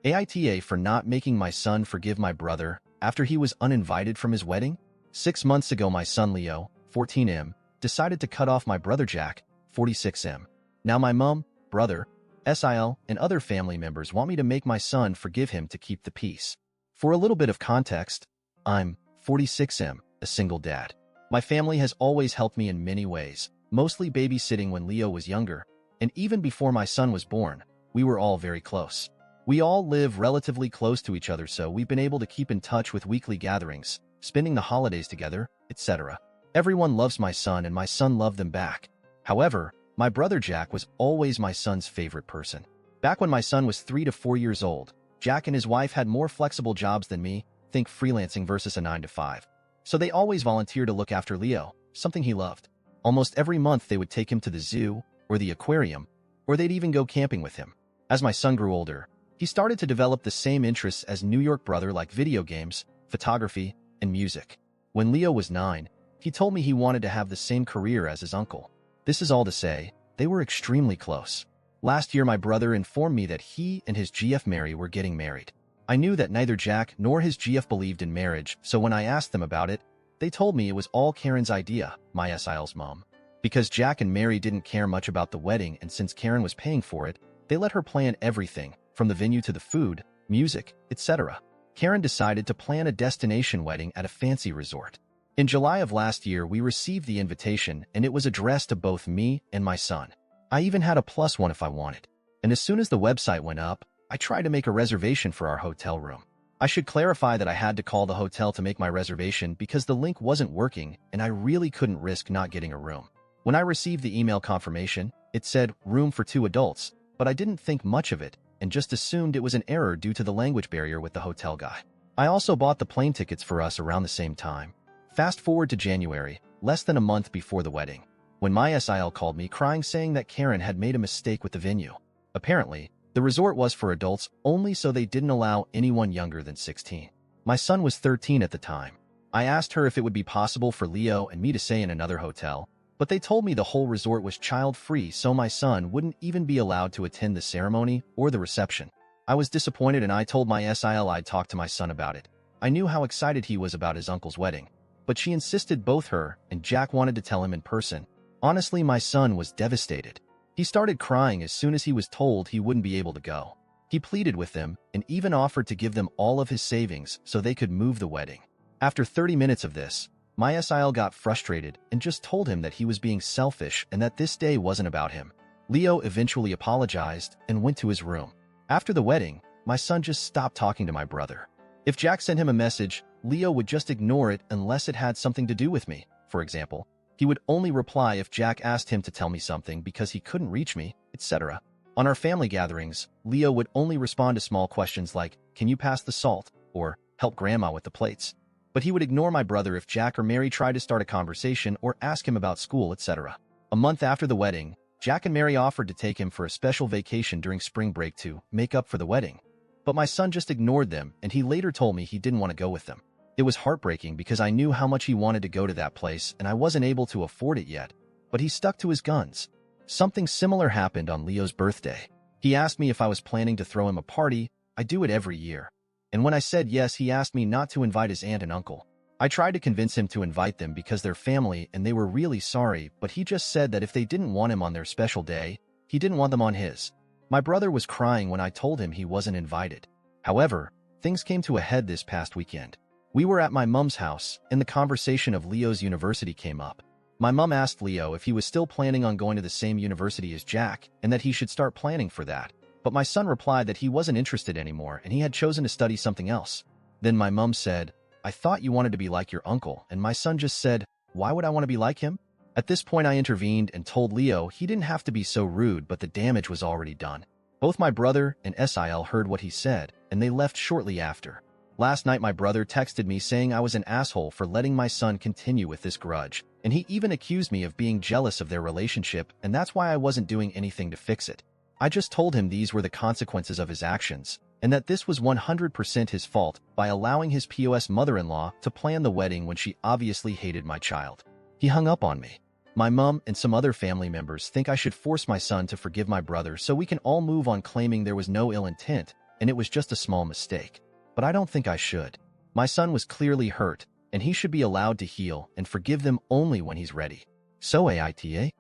AITA for not making my son forgive my brother after he was uninvited from his wedding? 6 months ago, my son Leo, 14M, decided to cut off my brother Jack, 46M. Now my mom, brother, SIL, and other family members want me to make my son forgive him to keep the peace. For a little bit of context, I'm 46M, a single dad. My family has always helped me in many ways, mostly babysitting when Leo was younger, and even before my son was born, we were all very close. We all live relatively close to each other, so we've been able to keep in touch with weekly gatherings, spending the holidays together, etc. Everyone loves my son and my son loved them back. However, my brother Jack was always my son's favorite person. Back when my son was 3 to 4 years old, Jack and his wife had more flexible jobs than me, think freelancing versus a 9 to 5. So they always volunteered to look after Leo, something he loved. Almost every month they would take him to the zoo or the aquarium, or they'd even go camping with him. As my son grew older, he started to develop the same interests as New York brother, like video games, photography, and music. When Leo was 9, he told me he wanted to have the same career as his uncle. This is all to say, they were extremely close. Last year, my brother informed me that he and his GF Mary were getting married. I knew that neither Jack nor his GF believed in marriage, so when I asked them about it, they told me it was all Karen's idea, my SIL's mom. Because Jack and Mary didn't care much about the wedding, and since Karen was paying for it, they let her plan everything, from the venue to the food, music, etc. Karen decided to plan a destination wedding at a fancy resort. In July of last year, we received the invitation, and it was addressed to both me and my son. I even had a +1 if I wanted. And as soon as the website went up, I tried to make a reservation for our hotel room. I should clarify that I had to call the hotel to make my reservation because the link wasn't working and I really couldn't risk not getting a room. When I received the email confirmation, it said room for 2 adults, but I didn't think much of it and just assumed it was an error due to the language barrier with the hotel guy. I also bought the plane tickets for us around the same time. Fast forward to January, less than a month before the wedding, when my SIL called me crying saying that Karen had made a mistake with the venue. Apparently, the resort was for adults only, so they didn't allow anyone younger than 16. My son was 13 at the time. I asked her if it would be possible for Leo and me to stay in another hotel, but they told me the whole resort was child-free, so my son wouldn't even be allowed to attend the ceremony or the reception. I was disappointed and I told my SIL I'd talk to my son about it. I knew how excited he was about his uncle's wedding, but she insisted both her and Jack wanted to tell him in person. Honestly, my son was devastated. He started crying as soon as he was told he wouldn't be able to go. He pleaded with them and even offered to give them all of his savings so they could move the wedding. After 30 minutes of this, my SIL got frustrated and just told him that he was being selfish and that this day wasn't about him. Leo eventually apologized and went to his room. After the wedding, my son just stopped talking to my brother. If Jack sent him a message, Leo would just ignore it unless it had something to do with me. For example, he would only reply if Jack asked him to tell me something because he couldn't reach me, etc. On our family gatherings, Leo would only respond to small questions like, "Can you pass the salt?" or "Help grandma with the plates." But he would ignore my brother if Jack or Mary tried to start a conversation or ask him about school, etc. A month after the wedding, Jack and Mary offered to take him for a special vacation during spring break to make up for the wedding. But my son just ignored them, and he later told me he didn't want to go with them. It was heartbreaking because I knew how much he wanted to go to that place and I wasn't able to afford it yet, but he stuck to his guns. Something similar happened on Leo's birthday. He asked me if I was planning to throw him a party. I do it every year. And when I said yes, he asked me not to invite his aunt and uncle. I tried to convince him to invite them because they're family and they were really sorry, but he just said that if they didn't want him on their special day, he didn't want them on his. My brother was crying when I told him he wasn't invited. However, things came to a head this past weekend. We were at my mom's house, and the conversation of Leo's university came up. My mom asked Leo if he was still planning on going to the same university as Jack, and that he should start planning for that. But my son replied that he wasn't interested anymore, and he had chosen to study something else. Then my mom said, "I thought you wanted to be like your uncle," and my son just said, "Why would I want to be like him?" At this point, I intervened and told Leo he didn't have to be so rude, but the damage was already done. Both my brother and SIL heard what he said, and they left shortly after. Last night, my brother texted me saying I was an asshole for letting my son continue with this grudge, and he even accused me of being jealous of their relationship, and that's why I wasn't doing anything to fix it. I just told him these were the consequences of his actions, and that this was 100% his fault by allowing his POS mother-in-law to plan the wedding when she obviously hated my child. He hung up on me. My mom and some other family members think I should force my son to forgive my brother so we can all move on, claiming there was no ill intent, and it was just a small mistake. But I don't think I should. My son was clearly hurt, and he should be allowed to heal and forgive them only when he's ready. So AITA,